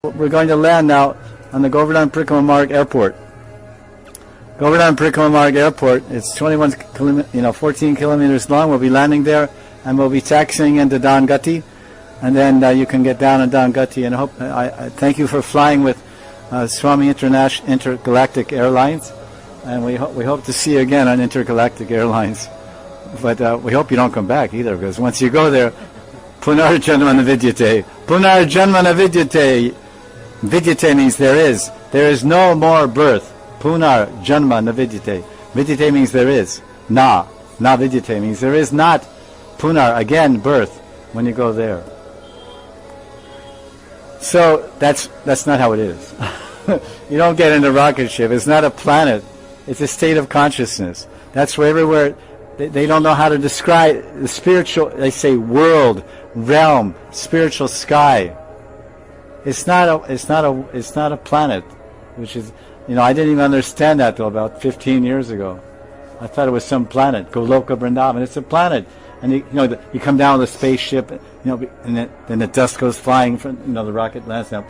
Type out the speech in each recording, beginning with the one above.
We're going to land now on the Govardhan Parikrama Marg Airport. Govardhan Parikrama Marg Airport, it's 14 kilometers long. We'll be landing there, and we'll be taxiing into Dangati, and then you can get down in Dangati. And I thank you for flying with Swami Intergalactic Airlines, and we hope to see you again on Intergalactic Airlines. But we hope you don't come back either, because once you go there, Punar Janmana Vidyate. Punar Janmana Vidyate. Vidyate means there is. There is no more birth. Punar Janma Navidyate. Vidyate means there is. Na Vidyate means there is not Punar, again, birth, when you go there. So that's not how it is. You don't get in a rocket ship. It's not a planet. It's a state of consciousness. That's where everywhere they don't know how to describe the spiritual. They say world, realm, spiritual sky. It's not a planet, which is, I didn't even understand that till about 15 years ago. I thought it was some planet, Goloka Vrindavan. It's a planet, and you come down with a spaceship, and then the dust goes flying from, the rocket lands down,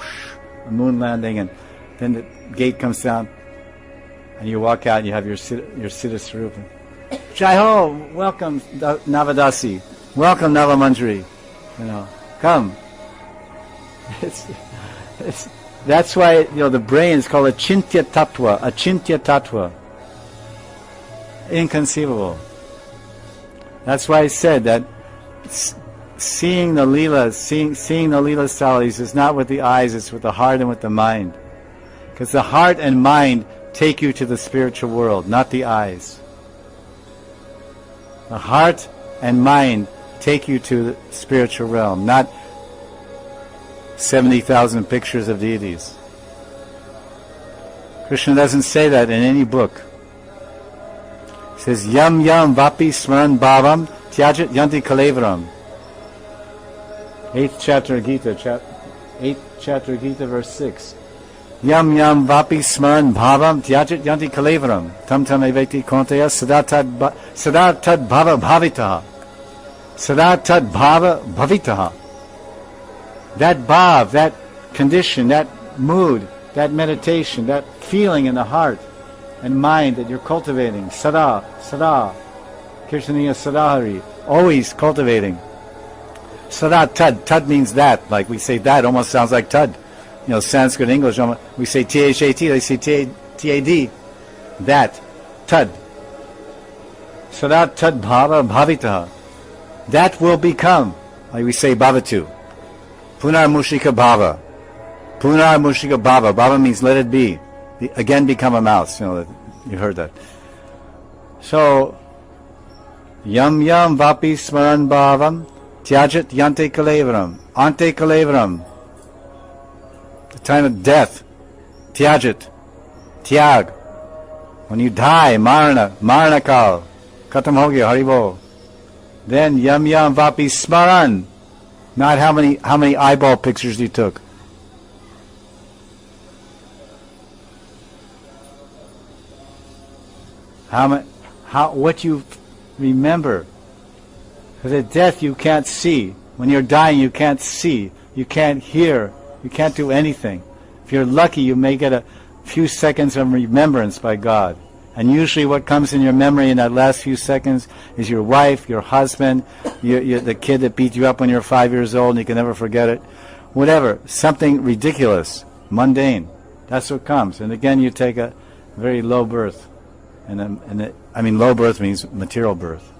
a moon landing, and then the gate comes down, and you walk out, and you have your Siddha Swarupa. Jai Ho, welcome Navadasi, welcome Navamanjari, come. That's why the brain is called Achintya Tattva, inconceivable. That's why I said that seeing the lilas, seeing the lilas salis is not with the eyes, it's with the heart and with the mind, because the heart and mind take you to the spiritual world, not the eyes. The heart and mind take you to the spiritual realm, not 70,000 pictures of deities. Krishna doesn't say that in any book. He says, Yam yam vapi smaran bhavam tyajat yanti kalevaram. 8th chapter of Gita, 8th chapter of Gita, verse 6. Yam yam vapi smaran bhavam tyajat yanti kalevaram. Tam tam eveti kontaya sadatad bhava bhavitaha. Sadatad bhava bhavitaha. That bhav, that condition, that mood, that meditation, that feeling in the heart and mind that you're cultivating, sada, kirtaniya sadahari, always cultivating. Sada tad means that, like we say that, almost sounds like tad. Sanskrit, English, we say THAT, they say TAD, that, tad. Sada tad bhava bhavitaha. That will become, like we say bhavatu. Punar Mushika Bhava. Punar Mushika Bhava. Bhava means let it be. Again become a mouse. You heard that. So, Yam Yam Vapi Smaran Bhavam Tyajat Yante Kalevaram. Ante Kalevaram. The time of death. Tyajat. Tyag. When you die, Marana Kal. Khatam ho gaya, Haribol. Then Yam Yam Vapi Smaran. Not how many eyeball pictures you took. What you remember. Because at death you can't see. When you're dying you can't see. You can't hear. You can't do anything. If you're lucky you may get a few seconds of remembrance by God. And usually what comes in your memory in that last few seconds is your wife, your husband, the kid that beat you up when you're 5 years old and you can never forget it. Whatever. Something ridiculous, mundane. That's what comes. And again you take a very low birth. Low birth means material birth.